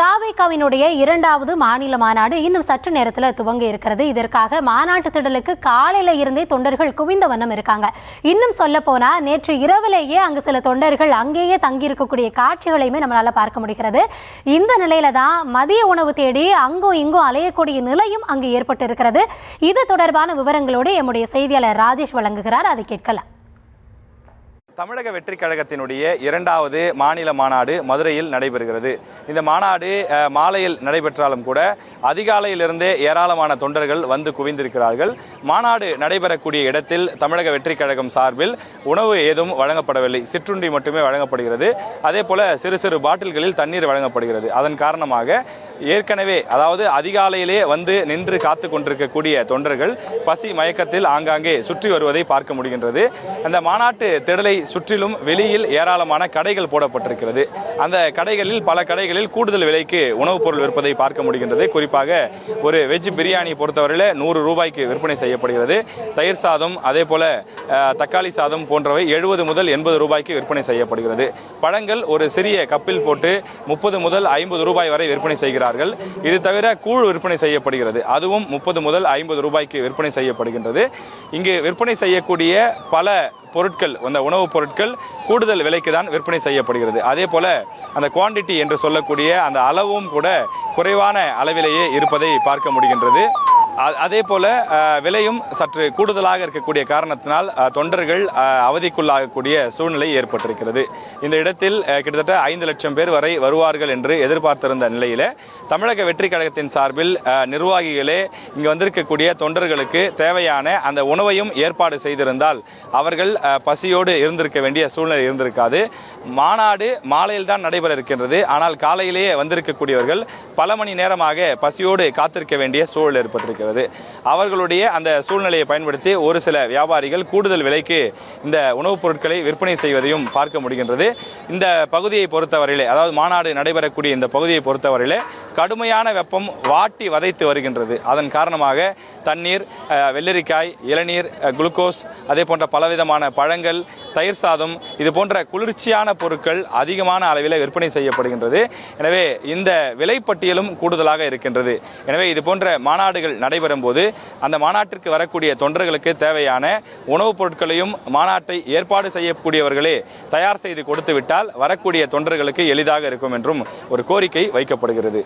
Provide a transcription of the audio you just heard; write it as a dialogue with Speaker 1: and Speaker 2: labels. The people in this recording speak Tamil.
Speaker 1: தாவேகாவினுடைய இரண்டாவது மாநில மாநாடு இன்னும் சற்று நேரத்தில் துவங்க இருக்கிறது. இதற்காக மாநாட்டு திடலுக்கு காலையில இருந்தே தொண்டர்கள் குவிந்த வண்ணம் இருக்காங்க. இன்னும் சொல்ல போனா நேற்று இரவிலேயே அங்கு சில தொண்டர்கள் அங்கேயே தங்கி இருக்கக்கூடிய காட்சிகளையுமே நம்மளால பார்க்க முடிகிறது. இந்த நிலையில தான் மதிய உணவு தேடி அங்கும் இங்கும் அலையக்கூடிய நிலையும் அங்கு ஏற்பட்டு இருக்கிறது. இது தொடர்பான விவரங்களோடு எம்முடைய செய்தியாளர் ராஜேஷ் வழங்குகிறார். அதை கேட்கலாம்.
Speaker 2: தமிழக வெற்றி கழகத்தினுடைய இரண்டாவது மாநில மாநாடு மதுரையில் நடைபெறுகிறது. இந்த மாநாடு மாலையில் நடைபெற்றாலும் கூட அதிகாலையிலிருந்தே ஏராளமான தொண்டர்கள் வந்து குவிந்திருக்கிறார்கள். மாநாடு நடைபெறக்கூடிய இடத்தில் தமிழக வெற்றி கழகம் சார்பில் உணவு ஏதும் வழங்கப்படவில்லை. சிற்றுண்டி மட்டுமே வழங்கப்படுகிறது. அதே போல சிறு சிறு பாட்டில்களில் தண்ணீர் வழங்கப்படுகிறது. அதன் காரணமாக ஏற்கனவே அதாவது அதிகாலையிலே வந்து நின்று காத்து கொண்டிருக்கக்கூடிய தொண்டர்கள் பசி மயக்கத்தில் ஆங்காங்கே சுற்றி வருவதை பார்க்க முடிகின்றது. அந்த மாநாட்டு திடலை சுற்றிலும் வெளியில் ஏராளமான கடைகள் போடப்பட்டிருக்கிறது. அந்த கடைகளில் பல கடைகளில் கூடுதல் விலைக்கு உணவுப் பொருள் விற்பதை பார்க்க முடிகின்றது. குறிப்பாக ஒரு வெஜ் பிரியாணி பொறுத்தவரையில் 100 ரூபாய்க்கு விற்பனை செய்யப்படுகிறது. தயிர் சாதம் அதே போல தக்காளி சாதம் போன்றவை 70 முதல் 80 ரூபாய்க்கு விற்பனை செய்யப்படுகிறது. பழங்கள் ஒரு சிறிய கப்பில் போட்டு 30 முதல் 50 ரூபாய் வரை விற்பனை செய்கிறார்கள். இது தவிர கூழ் விற்பனை செய்யப்படுகிறது. அதுவும் 30 முதல் 50 ரூபாய்க்கு விற்பனை செய்யப்படுகின்றது. இங்கு விற்பனை செய்யக்கூடிய பல பொருட்கள், அந்த உணவுப் பொருட்கள் கூடுதல் விலைக்கு தான் விற்பனை செய்யப்படுகிறது. அதே போல அந்த குவாண்டிட்டி என்று சொல்லக்கூடிய அந்த அளவும் கூட குறைவான அளவிலேயே இருப்பதை பார்க்க முடிகின்றது. அதே போல விலையும் சற்று கூடுதலாக இருக்கக்கூடிய காரணத்தினால் தொண்டர்கள் அவதிக்குள்ளாகக்கூடிய சூழ்நிலை ஏற்பட்டிருக்கிறது. இந்த இடத்தில் கிட்டத்தட்ட 5 லட்சம் பேர் வரை வருவார்கள் என்று எதிர்பார்த்திருந்த நிலையில் தமிழக வெற்றி கழகத்தின் சார்பில் நிர்வாகிகளே இங்கு வந்திருக்கக்கூடிய தொண்டர்களுக்கு தேவையான அந்த உணவையும் ஏற்பாடு செய்திருந்தால் அவர்கள் பசியோடு இருந்திருக்க வேண்டிய சூழ்நிலை இருந்திருக்காது. மாநாடு மாலையில் தான் நடைபெற இருக்கின்றது. ஆனால் காலையிலேயே வந்திருக்கக்கூடியவர்கள் பல மணி நேரமாக பசியோடு காத்திருக்க வேண்டிய சூழல் ஏற்பட்டிருக்கிறது. அவர்களுடைய அந்த சூழ்நிலையை பயன்படுத்தி ஒரு சில வியாபாரிகள் கூடுதல் விலைக்கு இந்த உணவுப் பொருட்களை விற்பனை செய்வதையும் பார்க்க முடிகின்றது. இந்த பகுதியை பொறுத்தவரையிலே, அதாவது மாநாடு நடைபெறக்கூடிய இந்த பகுதியை பொறுத்தவரையிலே கடுமையான வெப்பம் வாட்டி வதைத்து வருகின்றது. அதன் காரணமாக தண்ணீர், வெள்ளரிக்காய், இளநீர், குளுக்கோஸ், அதே போன்ற பலவிதமான பழங்கள், தயிர் சாதம், இது போன்ற குளிர்ச்சியான பொருட்கள் அதிகமான அளவில் விற்பனை செய்யப்படுகின்றது. எனவே இந்த விலைப்பட்டியலும் கூடுதலாக இருக்கின்றது. எனவே இது போன்ற மாநாடுகள் நடைபெறும் போது அந்த மாநாட்டிற்கு வரக்கூடிய தொண்டர்களுக்கு தேவையான உணவுப் பொருட்களையும் மாநாட்டை ஏற்பாடு செய்யக்கூடியவர்களே தயார் செய்து கொடுத்து விட்டால் வரக்கூடிய தொண்டர்களுக்கு எளிதாக இருக்கும் என்றும் ஒரு கோரிக்கை வைக்கப்படுகிறது.